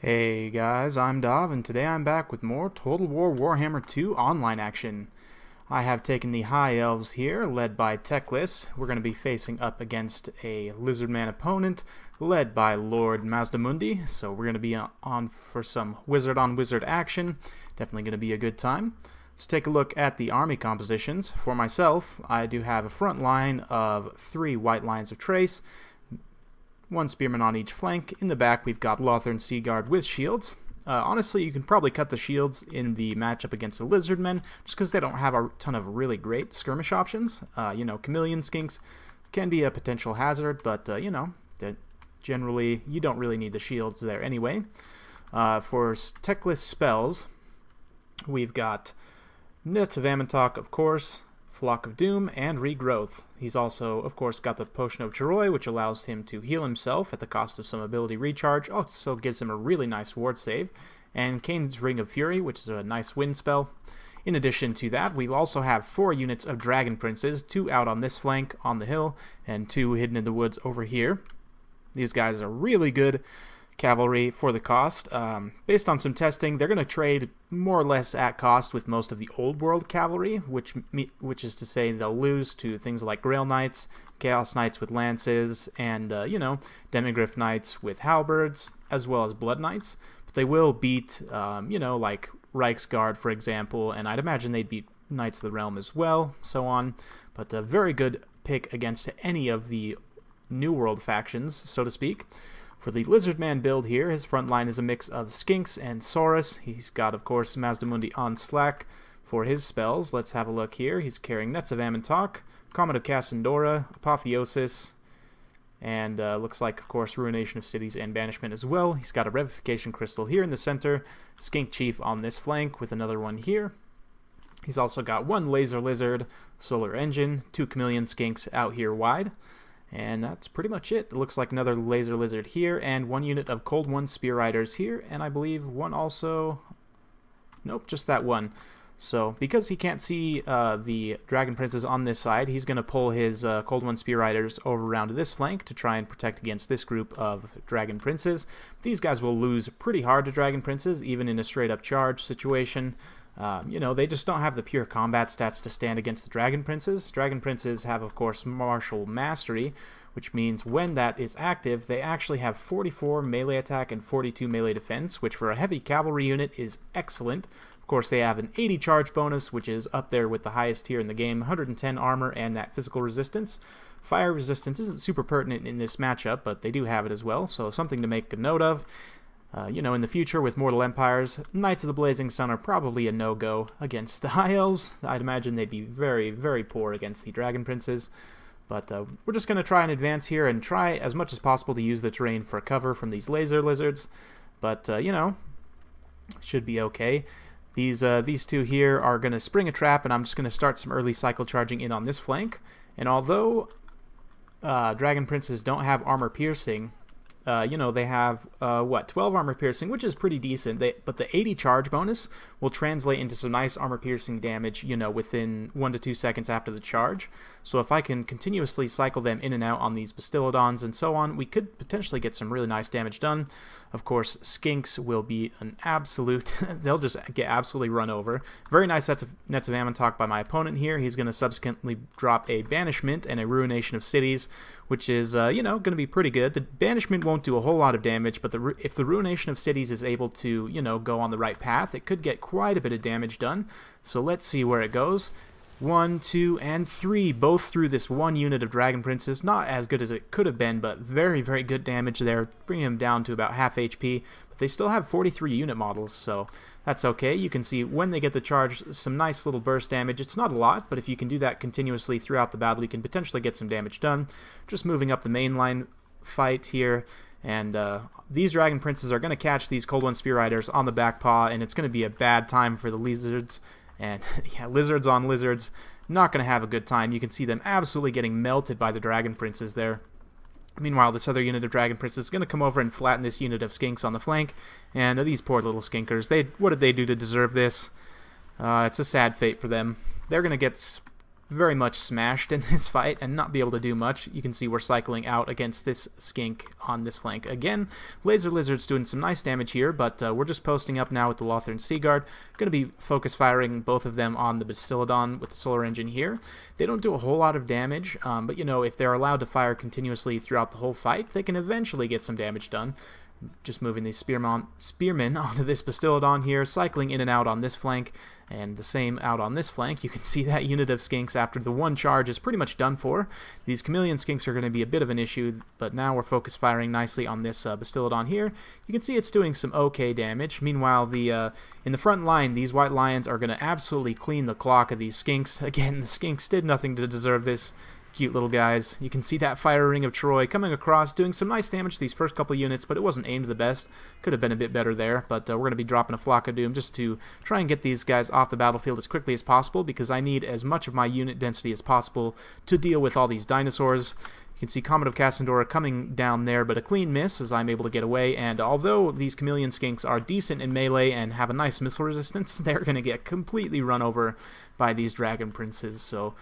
Hey guys, I'm Dov, and today I'm back with more Total War Warhammer 2 online action. I have taken the High Elves here, led by Teclis. We're going to be facing up against a Lizardman opponent, led by Lord Mazdamundi, so we're going to be on for some wizard-on-wizard action. Definitely going to be a good time. Let's take a look at the army compositions. For myself, I do have a front line of 3 white lines of trace, 1 spearman on each flank. In the back, we've got Lothern Seaguard with shields. Honestly, you can probably cut the shields in the matchup against the Lizardmen, just because they don't have a ton of really great skirmish options. Chameleon skinks can be a potential hazard, but, generally, you don't really need the shields there anyway. For Teclis spells, we've got Nets of Amantok, of course, Flock of Doom, and Regrowth. He's also, of course, got the Potion of Chiroi, which allows him to heal himself at the cost of some ability recharge. Also gives him a really nice ward save. And Kane's Ring of Fury, which is a nice wind spell. In addition to that, we also have 4 units of Dragon Princes, 2 out on this flank on the hill, and 2 hidden in the woods over here. These guys are really good cavalry for the cost. Based on some testing, they're going to trade more or less at cost with most of the old world cavalry, which is to say they'll lose to things like Grail Knights, Chaos Knights with lances, and Demigryph Knights with halberds, as well as Blood Knights. But they will beat like Reichsguard, for example, and I'd imagine they'd beat Knights of the Realm as well, so on. But a very good pick against any of the New World factions, so to speak. For the Lizardman build here, his front line is a mix of Skinks and Saurus. He's got, of course, Mazdamundi on Slack for his spells. Let's have a look here. He's carrying Nets of Amantok, Comet of Cassandora, Apotheosis, and looks like, of course, Ruination of Cities and Banishment as well. He's got a Revivification Crystal here in the center, Skink Chief on this flank with another one here. He's also got 1 Laser Lizard, Solar Engine, 2 Chameleon Skinks out here wide. And that's pretty much it. It looks like another Laser Lizard here, and 1 unit of Cold One Spear Riders here, and I believe 1 also... Nope, just that 1. So, because he can't see the Dragon Princes on this side, he's going to pull his Cold One Spear Riders over around to this flank to try and protect against this group of Dragon Princes. These guys will lose pretty hard to Dragon Princes, even in a straight-up charge situation. They just don't have the pure combat stats to stand against the Dragon Princes. Dragon Princes have, of course, Martial Mastery, which means when that is active, they actually have 44 melee attack and 42 melee defense, which for a heavy cavalry unit is excellent. Of course, they have an 80 charge bonus, which is up there with the highest tier in the game, 110 armor, and that physical resistance. Fire resistance isn't super pertinent in this matchup, but they do have it as well, so something to make a note of. In the future with Mortal Empires, Knights of the Blazing Sun are probably a no-go against the High Elves. I'd imagine they'd be very, very poor against the Dragon Princes. But we're just going to try and advance here and try as much as possible to use the terrain for cover from these Laser Lizards. But, should be okay. These 2 here are going to spring a trap, and I'm just going to start some early cycle charging in on this flank. And although Dragon Princes don't have armor piercing, they have, 12 armor piercing, which is pretty decent. But the 80 charge bonus will translate into some nice armor piercing damage, within 1 to 2 seconds after the charge. So if I can continuously cycle them in and out on these Bastillodons and so on, we could potentially get some really nice damage done. Of course, Skinks will be an absolute... they'll just get absolutely run over. Very nice Nets of Amantok by my opponent here. He's going to subsequently drop a Banishment and a Ruination of Cities, which is, going to be pretty good. The Banishment won't do a whole lot of damage, but if the Ruination of Cities is able to, go on the right path, it could get quite a bit of damage done. So let's see where it goes. 1, 2, and 3, both through this 1 unit of Dragon Princes. Not as good as it could have been, but very, very good damage there, bringing them down to about half HP. But they still have 43 unit models, so that's okay. You can see when they get the charge, some nice little burst damage. It's not a lot, but if you can do that continuously throughout the battle, you can potentially get some damage done. Just moving up the main line fight here. And these Dragon Princes are going to catch these Cold One Spear Riders on the back paw, and it's going to be a bad time for the Lizards. And yeah, Lizards on Lizards, not going to have a good time. You can see them absolutely getting melted by the Dragon Princes there. Meanwhile, this other unit of Dragon Princes is going to come over and flatten this unit of Skinks on the flank. And these poor little Skinkers, what did they do to deserve this? It's a sad fate for them. They're going to get very much smashed in this fight and not be able to do much. You can see we're cycling out against this skink on this flank. Again, Laser Lizard's doing some nice damage here, but we're just posting up now with the Lothern Seaguard. Going to be focus firing both of them on the Bastiladon with the Solar Engine here. They don't do a whole lot of damage, but you know, if they're allowed to fire continuously throughout the whole fight, they can eventually get some damage done. Just moving these Spearmen onto this Bastiladon here, cycling in and out on this flank, and the same out on this flank. You can see that unit of skinks after the one charge is pretty much done for. These chameleon skinks are going to be a bit of an issue, but now we're focus firing nicely on this Bastiladon here. You can see it's doing some okay damage. Meanwhile, in the front line, these white lions are going to absolutely clean the clock of these skinks. Again, the skinks did nothing to deserve this. Cute little guys. You can see that Fire Ring of Troy coming across, doing some nice damage to these first couple units, but it wasn't aimed the best. Could have been a bit better there, but we're going to be dropping a Flock of Doom just to try and get these guys off the battlefield as quickly as possible, because I need as much of my unit density as possible to deal with all these dinosaurs. You can see Comet of Cassandora coming down there, but a clean miss as I'm able to get away, and although these chameleon skinks are decent in melee and have a nice missile resistance, they're going to get completely run over by these Dragon Princes, so...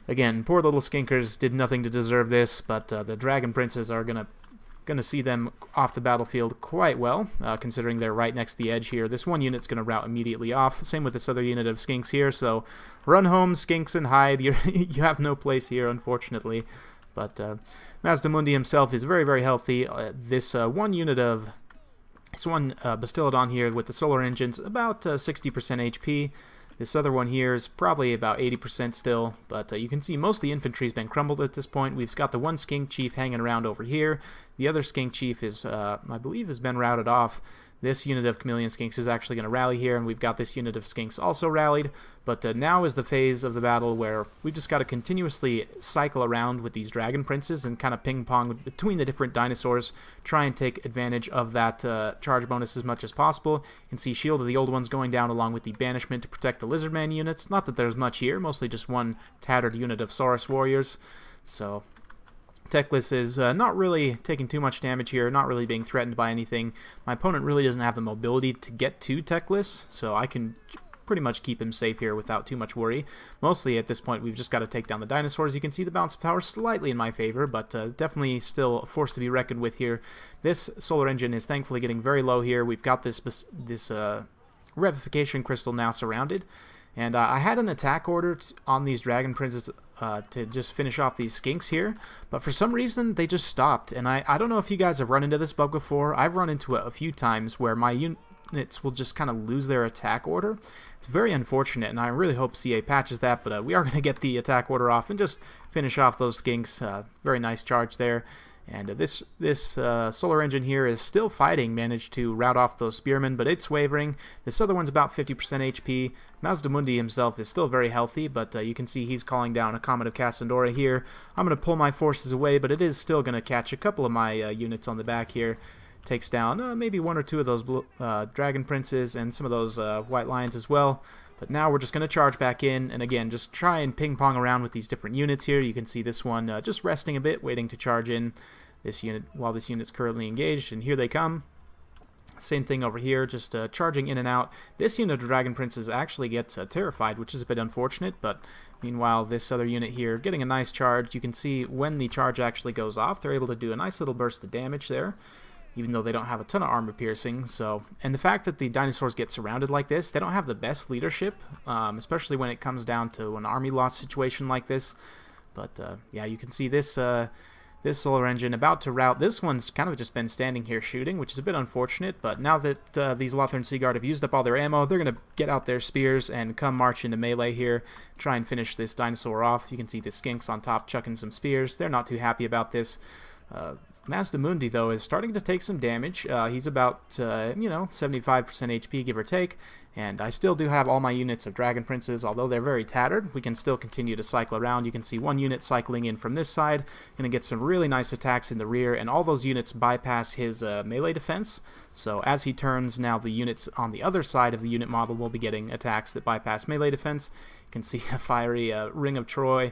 Again, poor little skinkers did nothing to deserve this, but the Dragon Princes are gonna see them off the battlefield quite well, considering they're right next to the edge here. This one unit's gonna rout immediately off. Same with this other unit of skinks here. So run home, skinks, and hide. You have no place here, unfortunately. But Mazdamundi himself is very, very healthy. This one Bastiladon here with the solar engines, about 60% HP. This other one here is probably about 80% still, but you can see most of the infantry's been crumbled at this point. We've got the one skink chief hanging around over here. The other skink chief is, I believe, has been routed off. This unit of chameleon skinks is actually going to rally here, and we've got this unit of skinks also rallied. But now is the phase of the battle where we've just got to continuously cycle around with these dragon princes and kind of ping-pong between the different dinosaurs, try and take advantage of that charge bonus as much as possible. You can see Shield of the Old Ones going down along with the Banishment to protect the Lizardman units. Not that there's much here, mostly just one tattered unit of Saurus Warriors. So... Teclis is not really taking too much damage here, not really being threatened by anything. My opponent really doesn't have the mobility to get to Teclis, so I can pretty much keep him safe here without too much worry. Mostly at this point we've just got to take down the dinosaurs. You can see the balance of power slightly in my favor, but definitely still a force to be reckoned with here. This solar engine is thankfully getting very low here. We've got this Revivification Crystal now surrounded. And I had an attack order on these Dragon Princes to just finish off these skinks here, but for some reason they just stopped. And I don't know if you guys have run into this bug before. I've run into it a few times where my units will just kind of lose their attack order. It's very unfortunate, and I really hope CA patches that, but we are going to get the attack order off and just finish off those skinks. Very nice charge there. And this solar engine here is still fighting, managed to rout off those spearmen, but it's wavering. This other one's about 50% HP. Mazdamundi himself is still very healthy, but you can see he's calling down a Comet of Cassandora here. I'm going to pull my forces away, but it is still going to catch a couple of my units on the back here. Takes down maybe one or two of those Dragon Princes and some of those White Lions as well. But now we're just going to charge back in, and again, just try and ping-pong around with these different units here. You can see this one just resting a bit, waiting to charge in this unit while this unit's currently engaged, and here they come. Same thing over here, just charging in and out. This unit of Dragon Princes actually gets terrified, which is a bit unfortunate, but meanwhile, this other unit here getting a nice charge. You can see when the charge actually goes off, they're able to do a nice little burst of damage there, even though they don't have a ton of armor piercing. So, and the fact that the dinosaurs get surrounded like this, they don't have the best leadership, especially when it comes down to an army loss situation like this. But yeah, you can see this this solar engine about to rout. This one's kind of just been standing here shooting, which is a bit unfortunate, but now that these Lothern Seaguard have used up all their ammo, they're going to get out their spears and come march into melee here, try and finish this dinosaur off. You can see the skinks on top chucking some spears. They're not too happy about this. Mazdamundi, though, is starting to take some damage. He's about, 75% HP, give or take, and I still do have all my units of Dragon Princes. Although they're very tattered, we can still continue to cycle around. You can see one unit cycling in from this side, going to get some really nice attacks in the rear, and all those units bypass his melee defense. So as he turns, now the units on the other side of the unit model will be getting attacks that bypass melee defense. You can see a fiery Ring of Troy.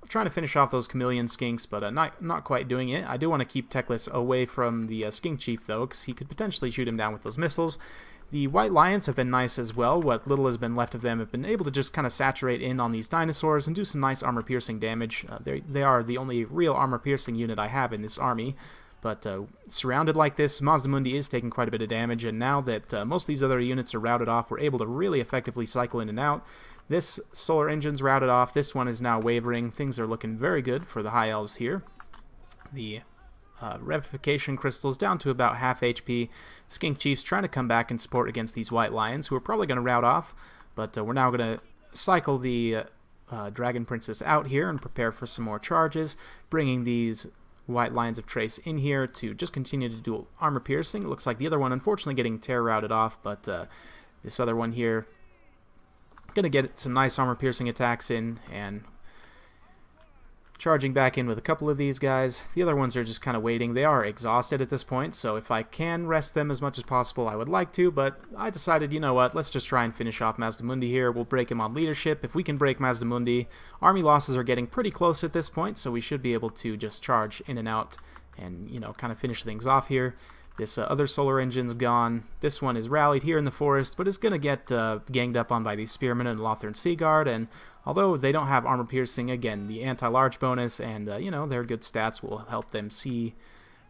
Trying to finish off those chameleon skinks, but not quite doing it. I do want to keep Teclis away from the skink chief, though, because he could potentially shoot him down with those missiles. The white lions have been nice as well. What little has been left of them have been able to just kind of saturate in on these dinosaurs and do some nice armor-piercing damage. They are the only real armor-piercing unit I have in this army. But surrounded like this, Mazdamundi is taking quite a bit of damage, and now that most of these other units are routed off, we're able to really effectively cycle in and out. This solar engine's routed off. This one is now wavering. Things are looking very good for the High Elves here. The revivification crystals down to about half HP. Skink Chief's trying to come back and support against these white lions, who are probably going to rout off, but we're now going to cycle the Dragon Princess out here and prepare for some more charges, bringing these white lines of trace in here to just continue to do armor piercing. It looks like the other one unfortunately getting terror routed off, but this other one here going to get some nice armor piercing attacks in, and charging back in with a couple of these guys. The other ones are just kind of waiting. They are exhausted at this point, so if I can rest them as much as possible, I would like to, but I decided, you know what, let's just try and finish off Mazdamundi here. We'll break him on leadership. If we can break Mazdamundi, army losses are getting pretty close at this point, so we should be able to just charge in and out and, you know, kind of finish things off here. This other solar engine's gone. This one is rallied here in the forest, but is going to get ganged up on by these Spearmen and Lothern Sea Guard, and although they don't have armor piercing, again, the anti-large bonus and, you know, their good stats will help them see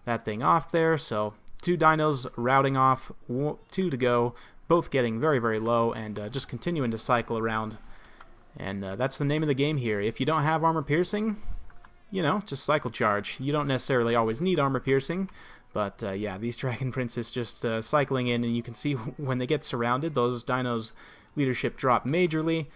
that thing off there. So 2 dinos routing off, 2 to go, both getting very, very low, and just continuing to cycle around. And that's the name of the game here. If you don't have armor piercing, you know, just cycle charge. You don't necessarily always need armor piercing, but yeah, these Dragon Princes just cycling in, and you can see when they get surrounded, those dinos' leadership drop majorly.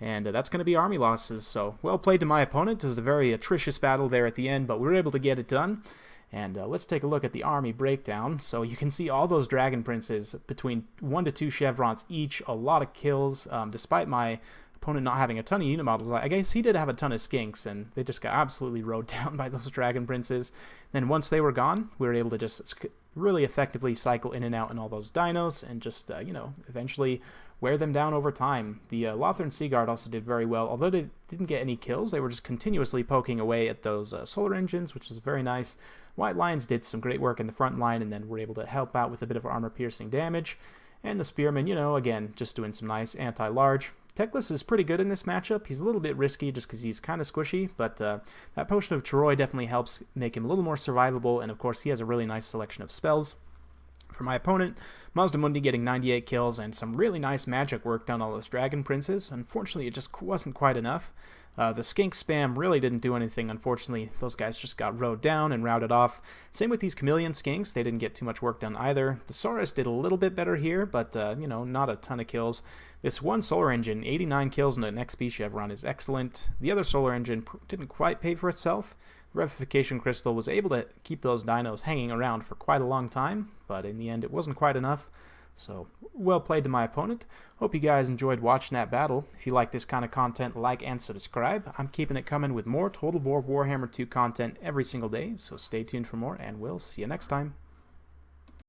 And that's going to be army losses, so well played to my opponent. It was a very atrocious battle there at the end, but we were able to get it done. And let's take a look at the army breakdown. So you can see all those Dragon Princes, between 1 to 2 chevrons each, a lot of kills, despite my opponent not having a ton of unit models. I guess he did have a ton of skinks, and they just got absolutely rode down by those Dragon Princes. Then once they were gone, we were able to just really effectively cycle in and out in all those dinos, and just, you know, eventually wear them down over time. The Lothern Sea Guard also did very well. Although they didn't get any kills, they were just continuously poking away at those solar engines, which is very nice. White Lions did some great work in the front line, and then were able to help out with a bit of armor-piercing damage. And the Spearmen, you know, again, just doing some nice anti-large. Teclis is pretty good in this matchup. He's a little bit risky just because he's kind of squishy, but that Potion of Troy definitely helps make him a little more survivable, and of course he has a really nice selection of spells. For my opponent, Mazdamundi getting 98 kills and some really nice magic work done on all those Dragon Princes. Unfortunately, it just wasn't quite enough. The skink spam really didn't do anything, unfortunately. Those guys just got rode down and routed off. Same with these chameleon skinks. They didn't get too much work done either. The Saurus did a little bit better here, but, you know, not a ton of kills. This one solar engine, 89 kills in an XP chevron, is excellent. The other solar engine didn't quite pay for itself. The Revivification Crystal was able to keep those dinos hanging around for quite a long time, but in the end it wasn't quite enough. So, well played to my opponent. Hope you guys enjoyed watching that battle. If you like this kind of content, like and subscribe. I'm keeping it coming with more Total War Warhammer 2 content every single day, so stay tuned for more, and we'll see you next time.